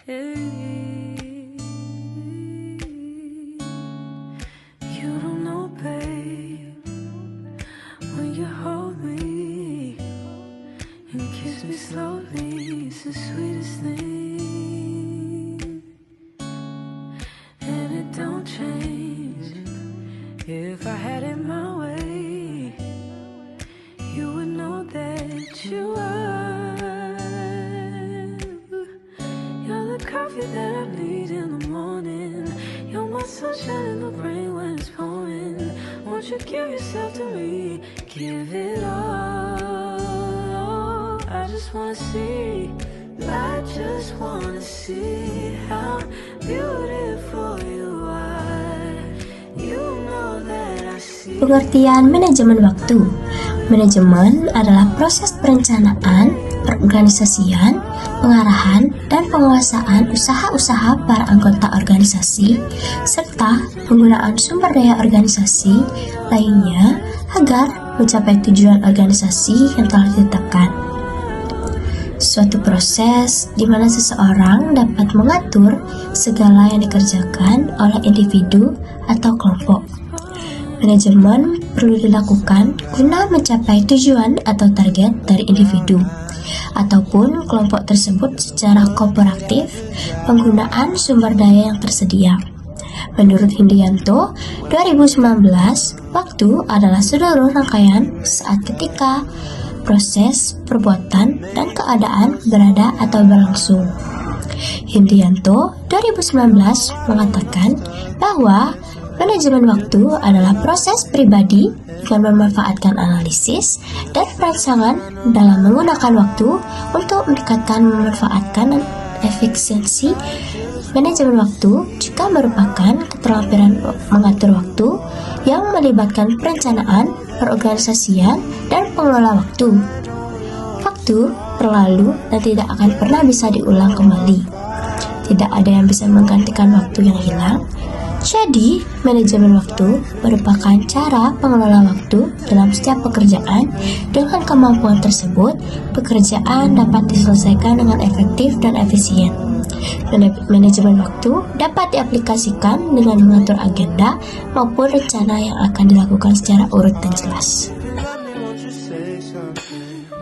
You don't know, babe, when you hold me and kiss me slowly, it's the sweetest thing. And it don't change. If I had it my way, you would know that you are. You're the coffee that I need in the morning. You're my sunshine in the rain when it's pouring. Won't you give yourself to me? Give it all. I just wanna see. I just wanna see how beautiful you are. You know that I see. Pengertian manajemen waktu. Manajemen adalah proses perencanaan, perorganisasian, pengarahan, dan penguasaan usaha-usaha para anggota organisasi, serta penggunaan sumber daya organisasi lainnya agar mencapai tujuan organisasi yang telah ditetapkan. Suatu proses di mana seseorang dapat mengatur segala yang dikerjakan oleh individu atau kelompok. Manajemen perlu dilakukan guna mencapai tujuan atau target dari individu ataupun kelompok tersebut secara kooperatif penggunaan sumber daya yang tersedia. Menurut Hindianto, 2019, waktu adalah seluruh rangkaian saat ketika proses, perbuatan, dan keadaan berada atau berlangsung. Hindianto 2019 mengatakan bahwa manajemen waktu adalah proses pribadi dengan memanfaatkan analisis dan perancangan dalam menggunakan waktu untuk meningkatkan memanfaatkan efisiensi. Manajemen waktu juga merupakan keterampilan mengatur waktu yang melibatkan perencanaan, perorganisasian, dan pengelola waktu. Waktu berlalu dan tidak akan pernah bisa diulang kembali. Tidak ada yang bisa menggantikan waktu yang hilang. Jadi, manajemen waktu merupakan cara pengelola waktu dalam setiap pekerjaan. Dengan kemampuan tersebut, pekerjaan dapat diselesaikan dengan efektif dan efisien. Manajemen waktu dapat diaplikasikan dengan mengatur agenda maupun rencana yang akan dilakukan secara urut dan jelas.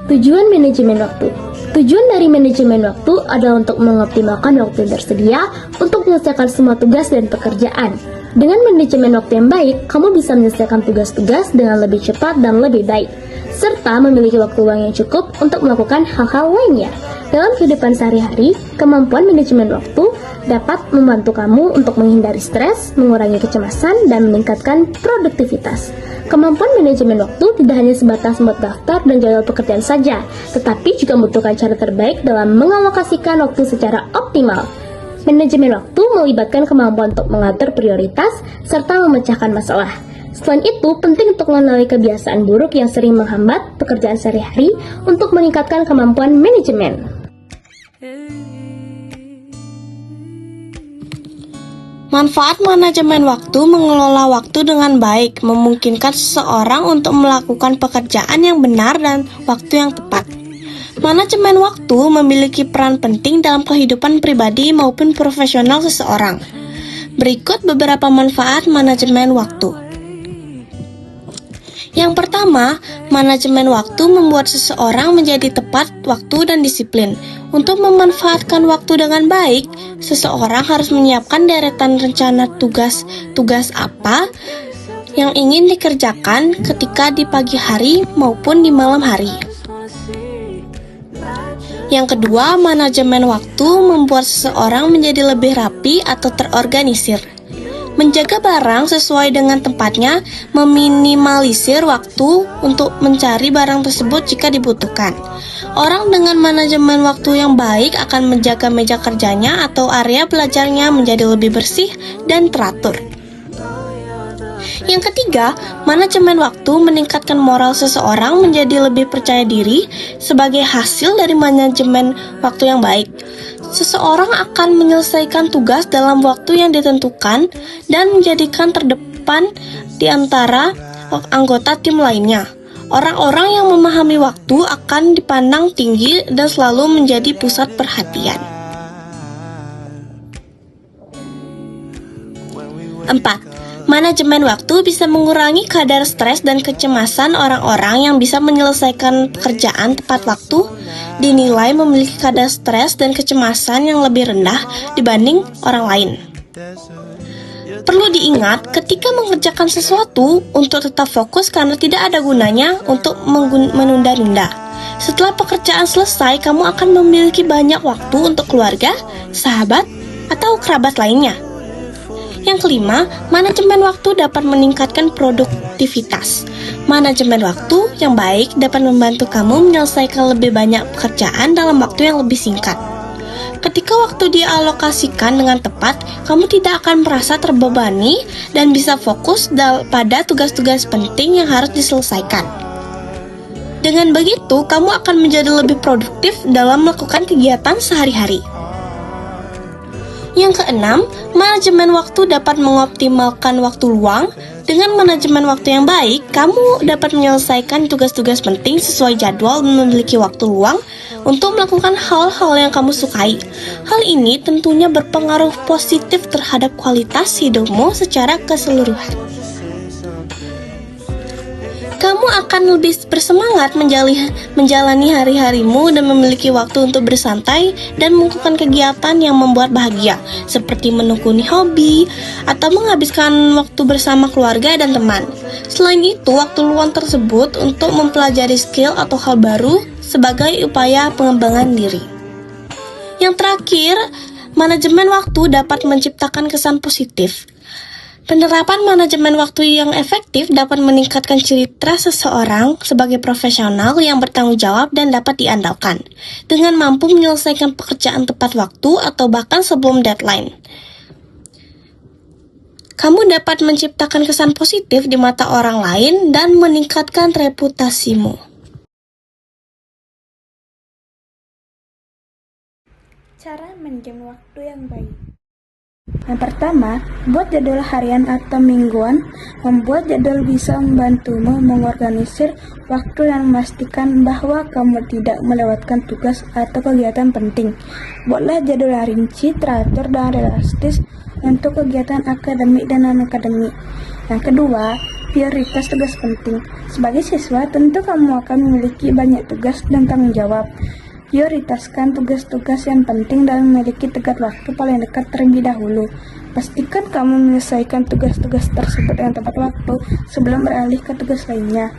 Tujuan manajemen waktu. Tujuan dari manajemen waktu adalah untuk mengoptimalkan waktu yang tersedia untuk menyelesaikan semua tugas dan pekerjaan. Dengan manajemen waktu yang baik, kamu bisa menyelesaikan tugas-tugas dengan lebih cepat dan lebih baik, serta memiliki waktu luang yang cukup untuk melakukan hal-hal lainnya. Dalam kehidupan sehari-hari, kemampuan manajemen waktu dapat membantu kamu untuk menghindari stres, mengurangi kecemasan, dan meningkatkan produktivitas. Kemampuan manajemen waktu tidak hanya sebatas membuat daftar dan jadwal pekerjaan saja, tetapi juga membutuhkan cara terbaik dalam mengalokasikan waktu secara optimal. Manajemen waktu melibatkan kemampuan untuk mengatur prioritas serta memecahkan masalah. Selain itu, penting untuk mengenali kebiasaan buruk yang sering menghambat pekerjaan sehari-hari untuk meningkatkan kemampuan manajemen. Manfaat manajemen waktu mengelola waktu dengan baik, memungkinkan seseorang untuk melakukan pekerjaan yang benar dan waktu yang tepat. Manajemen waktu memiliki peran penting dalam kehidupan pribadi maupun profesional seseorang. Berikut beberapa manfaat manajemen waktu. Yang pertama, manajemen waktu membuat seseorang menjadi tepat waktu dan disiplin. Untuk memanfaatkan waktu dengan baik, seseorang harus menyiapkan deretan rencana tugas apa yang ingin dikerjakan ketika di pagi hari maupun di malam hari. Yang kedua, manajemen waktu membuat seseorang menjadi lebih rapi atau terorganisir. Menjaga barang sesuai dengan tempatnya, meminimalisir waktu untuk mencari barang tersebut jika dibutuhkan. Orang dengan manajemen waktu yang baik akan menjaga meja kerjanya atau area belajarnya menjadi lebih bersih dan teratur. Yang ketiga, manajemen waktu meningkatkan moral seseorang menjadi lebih percaya diri sebagai hasil dari manajemen waktu yang baik. Seseorang akan menyelesaikan tugas dalam waktu yang ditentukan dan menjadikan terdepan di antara anggota tim lainnya. Orang-orang yang memahami waktu akan dipandang tinggi dan selalu menjadi pusat perhatian. 4. Manajemen waktu bisa mengurangi kadar stres dan kecemasan orang-orang yang bisa menyelesaikan pekerjaan tepat waktu, dinilai memiliki kadar stres dan kecemasan yang lebih rendah dibanding orang lain. Perlu diingat, ketika mengerjakan sesuatu untuk tetap fokus karena tidak ada gunanya untuk menunda-nunda. Setelah pekerjaan selesai, kamu akan memiliki banyak waktu untuk keluarga, sahabat, atau kerabat lainnya. Yang kelima, manajemen waktu dapat meningkatkan produktivitas. Manajemen waktu yang baik dapat membantu kamu menyelesaikan lebih banyak pekerjaan dalam waktu yang lebih singkat. Ketika waktu dialokasikan dengan tepat, kamu tidak akan merasa terbebani dan bisa fokus pada tugas-tugas penting yang harus diselesaikan. Dengan begitu, kamu akan menjadi lebih produktif dalam melakukan kegiatan sehari-hari. Yang keenam, manajemen waktu dapat mengoptimalkan waktu luang. Dengan manajemen waktu yang baik, kamu dapat menyelesaikan tugas-tugas penting sesuai jadwal dan memiliki waktu luang untuk melakukan hal-hal yang kamu sukai. Hal ini tentunya berpengaruh positif terhadap kualitas hidupmu secara keseluruhan. Kamu akan lebih bersemangat menjalani hari-harimu dan memiliki waktu untuk bersantai dan melakukan kegiatan yang membuat bahagia, seperti menekuni hobi atau menghabiskan waktu bersama keluarga dan teman. Selain itu, waktu luang tersebut untuk mempelajari skill atau hal baru sebagai upaya pengembangan diri. Yang terakhir, manajemen waktu dapat menciptakan kesan positif. Penerapan manajemen waktu yang efektif dapat meningkatkan citra seseorang sebagai profesional yang bertanggung jawab dan dapat diandalkan, dengan mampu menyelesaikan pekerjaan tepat waktu atau bahkan sebelum deadline. Kamu dapat menciptakan kesan positif di mata orang lain dan meningkatkan reputasimu. Cara manajemen waktu yang baik. Yang pertama, buat jadwal harian atau mingguan. Membuat jadwal bisa membantumu mengorganisir waktu dan memastikan bahwa kamu tidak melewatkan tugas atau kegiatan penting. Buatlah jadwal rinci, teratur, dan realistis untuk kegiatan akademik dan non-akademik. Yang kedua, prioritas tugas penting. Sebagai siswa, tentu kamu akan memiliki banyak tugas dan tanggung jawab. Prioritaskan tugas-tugas yang penting dan memiliki tenggat waktu paling dekat terlebih dahulu. Pastikan kamu menyelesaikan tugas-tugas tersebut dengan tepat waktu sebelum beralih ke tugas lainnya.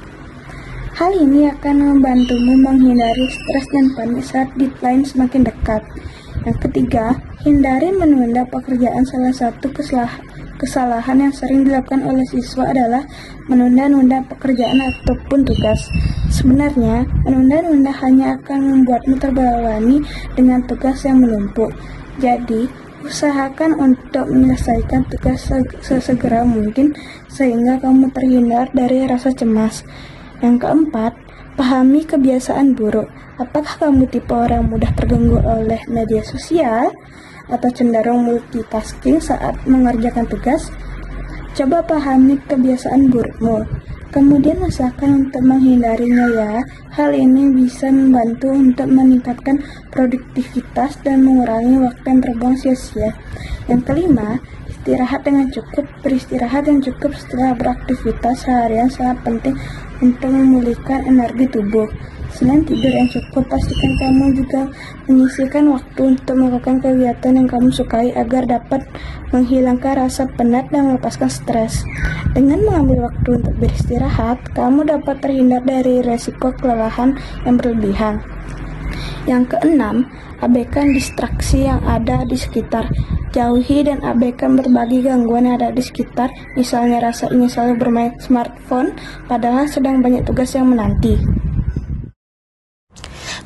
Hal ini akan membantumu menghindari stres dan panik saat deadline semakin dekat. Yang ketiga, hindari menunda pekerjaan. Salah satu kesalahan yang sering dilakukan oleh siswa adalah menunda-nunda pekerjaan ataupun tugas. Sebenarnya, menunda-nunda hanya akan membuatmu terbebani dengan tugas yang menumpuk. Jadi, usahakan untuk menyelesaikan tugas sesegera mungkin sehingga kamu terhindar dari rasa cemas. Yang keempat, pahami kebiasaan buruk. Apakah kamu tipe orang mudah terganggu oleh media sosial atau cenderung multitasking saat mengerjakan tugas? Coba pahami kebiasaan burukmu, kemudian usahakan untuk menghindarinya ya. Hal ini bisa membantu untuk meningkatkan produktivitas dan mengurangi waktu yang terbuang sia-sia. Yang kelima, istirahat dengan cukup. Beristirahat yang cukup setelah beraktivitas harian sangat penting untuk memulihkan energi tubuh. Selain tidur yang cukup, pastikan kamu juga menyisihkan waktu untuk melakukan kegiatan yang kamu sukai agar dapat menghilangkan rasa penat dan melepaskan stres. Dengan mengambil waktu untuk beristirahat, kamu dapat terhindar dari resiko kelelahan yang berlebihan. Yang keenam, abaikan distraksi yang ada di sekitar. Jauhi dan abaikan berbagai gangguan yang ada di sekitar, misalnya rasa ingin selalu bermain smartphone padahal sedang banyak tugas yang menanti.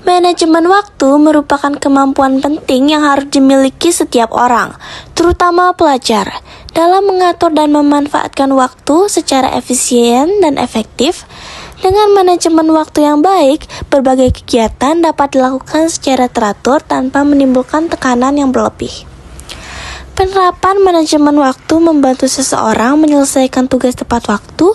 Manajemen waktu merupakan kemampuan penting yang harus dimiliki setiap orang, terutama pelajar. Dalam mengatur dan memanfaatkan waktu secara efisien dan efektif, dengan manajemen waktu yang baik, berbagai kegiatan dapat dilakukan secara teratur tanpa menimbulkan tekanan yang berlebih. Penerapan manajemen waktu membantu seseorang menyelesaikan tugas tepat waktu,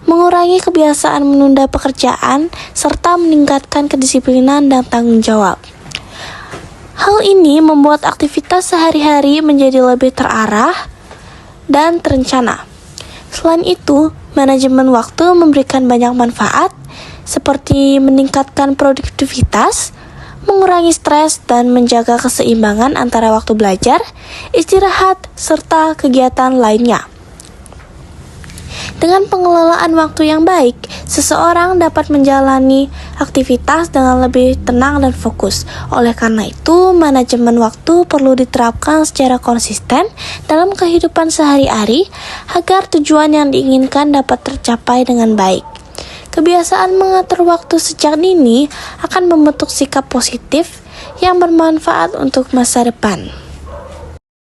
mengurangi kebiasaan menunda pekerjaan, serta meningkatkan kedisiplinan dan tanggung jawab. Hal ini membuat aktivitas sehari-hari menjadi lebih terarah dan terencana. Selain itu, manajemen waktu memberikan banyak manfaat seperti meningkatkan produktivitas, mengurangi stres, dan menjaga keseimbangan antara waktu belajar, istirahat, serta kegiatan lainnya. Dengan pengelolaan waktu yang baik, seseorang dapat menjalani aktivitas dengan lebih tenang dan fokus. Oleh karena itu, manajemen waktu perlu diterapkan secara konsisten dalam kehidupan sehari-hari agar tujuan yang diinginkan dapat tercapai dengan baik. Kebiasaan mengatur waktu sejak dini akan membentuk sikap positif yang bermanfaat untuk masa depan.